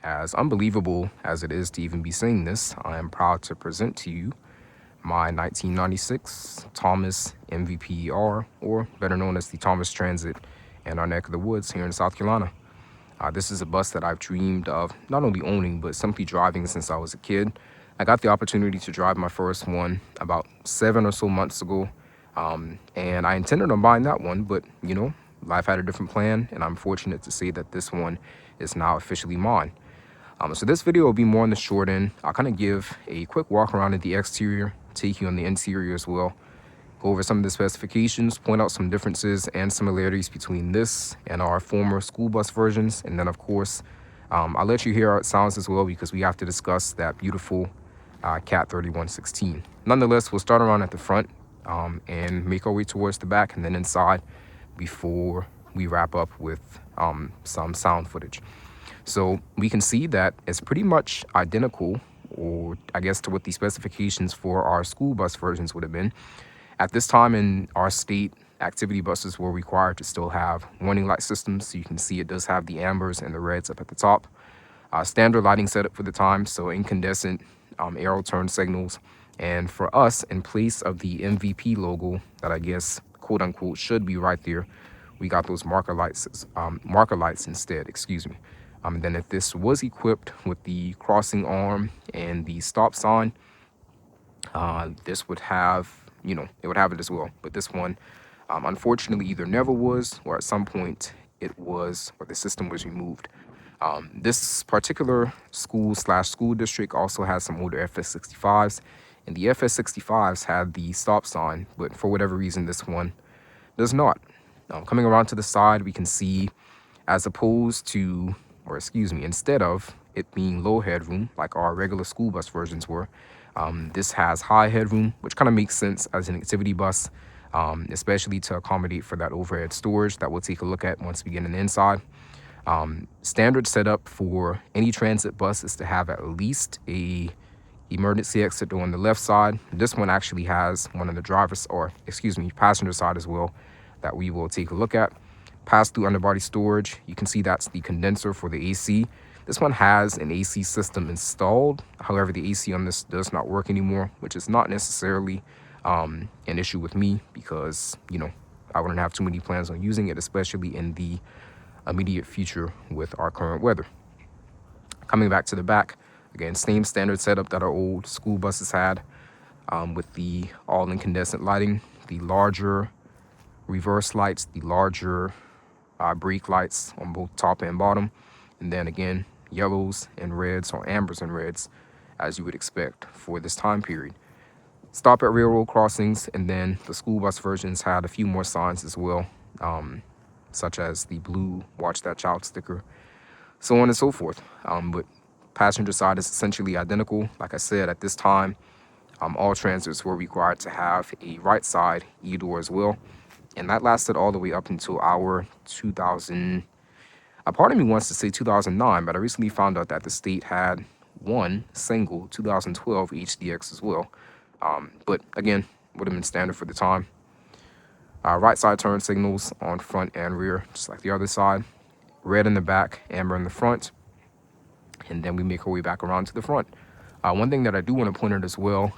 As unbelievable as it is to even be saying this, I am proud to present to you my 1996 Thomas MVPR, or better known as the Thomas Transit in our neck of the woods here in South Carolina. This is a bus that I've dreamed of not only owning, but simply driving since I was a kid. I got the opportunity to drive my first one about 7 or so months ago, and I intended on buying that one, but life had a different plan, and I'm fortunate to say that this one is now officially mine. So this video will be more on the short end. I'll kind of give a quick walk around at the exterior, take you on the interior as well, go over some of the specifications, point out some differences and similarities between this and our former school bus versions. And then, of course, I'll let you hear how it sounds as well, because we have to discuss that beautiful Cat 3116. Nonetheless, we'll start around at the front and make our way towards the back and then inside before we wrap up with some sound footage. So we can see that it's pretty much identical, or I guess, to what the specifications for our school bus versions would have been. At this time in our state, activity buses were required to still have warning light systems. So you can see it does have the ambers and the reds up at the top. Standard lighting setup for the time, so incandescent arrow turn signals. And for us, in place of the MVP logo that I guess, quote unquote, should be right there, we got those marker lights instead, excuse me. Then if this was equipped with the crossing arm and the stop sign, this would have, it would have it as well. But this one, unfortunately, either never was, or at some point it was, or the system was removed. This particular school district also has some older FS65s, and the FS65s had the stop sign, but for whatever reason, this one does not. Coming around to the side, we can see, as opposed to, or excuse me, instead of it being low headroom like our regular school bus versions were, this has high headroom, which kind of makes sense as an activity bus, especially to accommodate for that overhead storage that we'll take a look at once we get in the inside. Standard setup for any transit bus is to have at least a emergency exit on the left side. This one actually has one on the driver's, or excuse me, passenger side as well, that we will take a look at. Pass-through underbody storage, you can see that's the condenser for the AC. This one has an AC system installed. However, the AC on this does not work anymore, which is not necessarily an issue with me, because I wouldn't have too many plans on using it, especially in the immediate future with our current weather. Coming back to the back, again, same standard setup that our old school buses had, with the all incandescent lighting, the larger reverse lights, the larger brake lights on both top and bottom, and then again yellows and reds, or ambers and reds, as you would expect for this time period. Stop at railroad crossings, and then the school bus versions had a few more signs as well, such as the blue "Watch That Child" sticker, so on and so forth. But passenger side is essentially identical. Like I said, at this time, all transits were required to have a right side e-door as well. And that lasted all the way up until our 2000. A part of me wants to say 2009, but I recently found out that the state had one single 2012 HDX as well. But again, would have been standard for the time. Right side turn signals on front and rear, just like the other side. Red in the back, amber in the front. And then we make our way back around to the front. One thing that I do want to point out as well,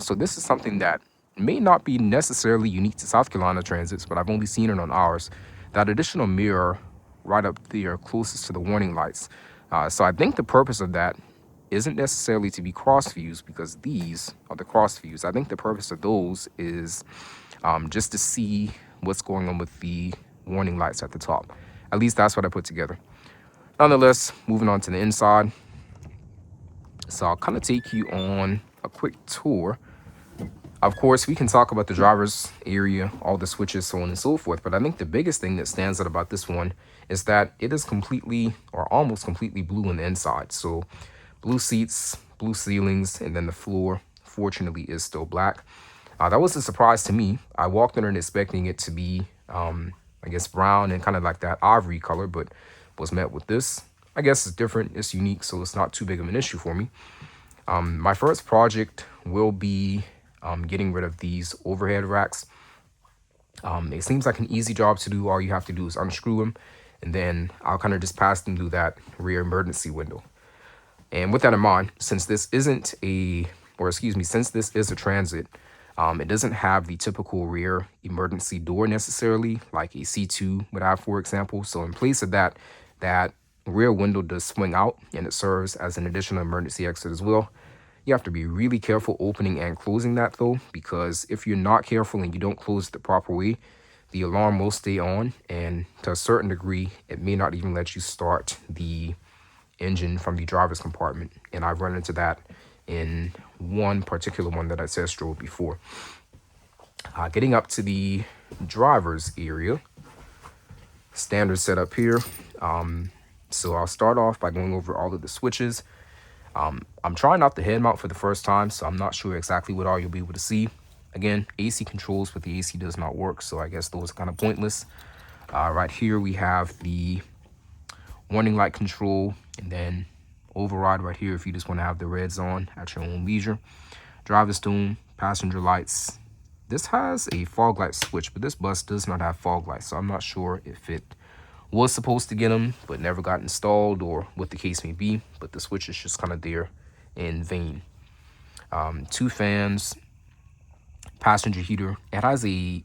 so this is something that may not be necessarily unique to South Carolina transits, but I've only seen it on ours. That additional mirror right up there closest to the warning lights. So I think the purpose of that isn't necessarily to be cross views, because these are the cross views. I think the purpose of those is just to see what's going on with the warning lights at the top. At least that's what I put together. Nonetheless, moving on to the inside. So I'll kind of take you on a quick tour. Of course, we can talk about the driver's area, all the switches, so on and so forth. But I think the biggest thing that stands out about this one is that it is completely, or almost completely, blue on the inside. So blue seats, blue ceilings, and then the floor, fortunately, is still black. That was a surprise to me. I walked in and expecting it to be, I guess, brown and kind of like that ivory color, but was met with this. I guess it's different, it's unique, so it's not too big of an issue for me. My first project will be getting rid of these overhead racks. It seems like an easy job to do. All you have to do is unscrew them and then I'll kind of just pass them through that rear emergency window. And with that in mind, since this isn't a, or excuse me, since this is a transit, it doesn't have the typical rear emergency door necessarily, like a C2 would have, for example. So in place of that, that rear window does swing out, and it serves as an additional emergency exit as well. You have to be really careful opening and closing that though, because if you're not careful and you don't close it the proper way, the alarm will stay on, and to a certain degree, it may not even let you start the engine from the driver's compartment. And I've run into that in one particular one that I test drove before. Getting up to the driver's area, standard setup here. So I'll start off by going over all of the switches. I'm trying out the head mount for the first time, so I'm not sure exactly what all you'll be able to see. Again, AC controls, but the AC does not work, so I guess those are kind of pointless. Right here we have the warning light control, and then override right here if you just want to have the reds on at your own leisure. Driver's dome, passenger lights. This has a fog light switch, but this bus does not have fog lights, so I'm not sure if it was supposed to get them but never got installed or what the case may be, but the switch is just kind of there in vain. 2 fans, passenger heater. It has a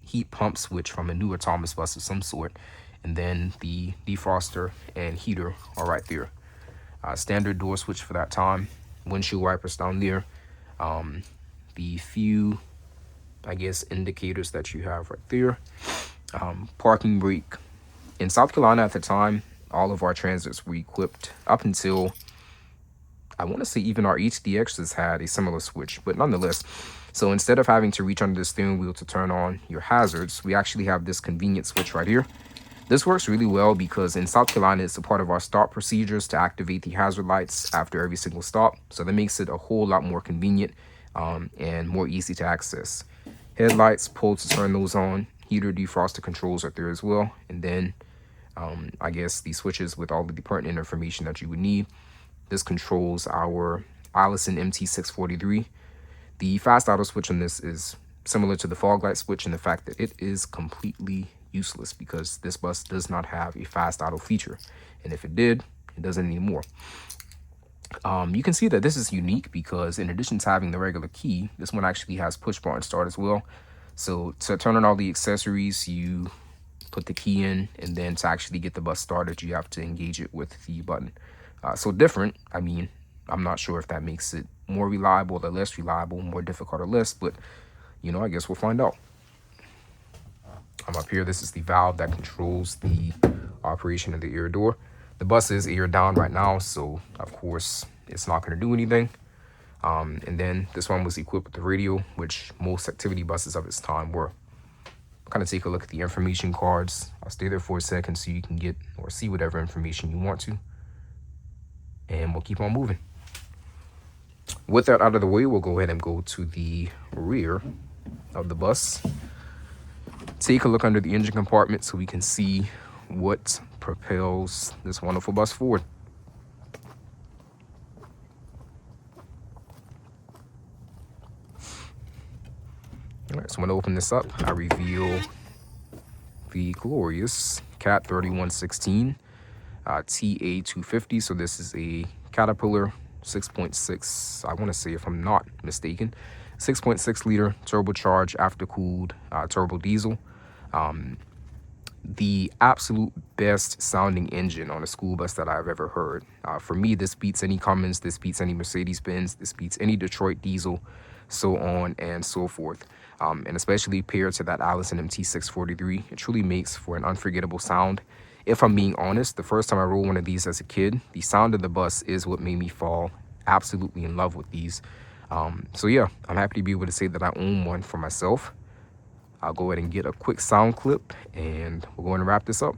heat pump switch from a newer Thomas bus of some sort, and then the defroster and heater are right there. Standard door switch for that time. Windshield wipers down there. The few, I guess, indicators that you have right there. Parking brake. In South Carolina at the time, all of our transits were equipped up until, I want to say even our HDXs had a similar switch, but nonetheless. So instead of having to reach under the steering wheel to turn on your hazards, we actually have this convenient switch right here. This works really well because in South Carolina, it's a part of our stop procedures to activate the hazard lights after every single stop. So that makes it a whole lot more convenient and more easy to access. Headlights, pull to turn those on. Heater, defroster controls are there as well. And then I guess the switches with all of the pertinent information that you would need. This controls our Allison MT643. The fast auto switch on this is similar to the fog light switch in the fact that it is completely useless because this bus does not have a fast auto feature, and if it did, it doesn't anymore. You can see that this is unique because in addition to having the regular key, this one actually has push button start as well. So to turn on all the accessories, you put the key in, and then to actually get the bus started, you have to engage it with the button. So different. I mean, I'm not sure if that makes it more reliable or less reliable, more difficult or less, but you know, I guess we'll find out. I'm up here. This is the valve that controls the operation of the air door. The bus is air down right now, so of course it's not going to do anything. And then this one was equipped with the radio, which most activity buses of its time were. Kind of take a look at the information cards. I'll stay there for a second so you can get or see whatever information you want to, and we'll keep on moving. With that out of the way, we'll go ahead and go to the rear of the bus. Take a look under the engine compartment so we can see what propels this wonderful bus forward. All right, so I'm going to open this up. I reveal the glorious Cat 3116 TA250. So this is a Caterpillar 6.6, I want to say, if I'm not mistaken, 6.6 liter turbocharged aftercooled turbo diesel. The absolute best sounding engine on a school bus that I've ever heard. For me, this beats any Cummins, this beats any Mercedes-Benz, this beats any Detroit diesel, so on and so forth. And especially paired to that Allison MT643, it truly makes for an unforgettable sound. If I'm being honest, the first time I rode one of these as a kid, the sound of the bus is what made me fall absolutely in love with these. So yeah, I'm happy to be able to say that I own one for myself. I'll go ahead and get a quick sound clip, and we're going to wrap this up.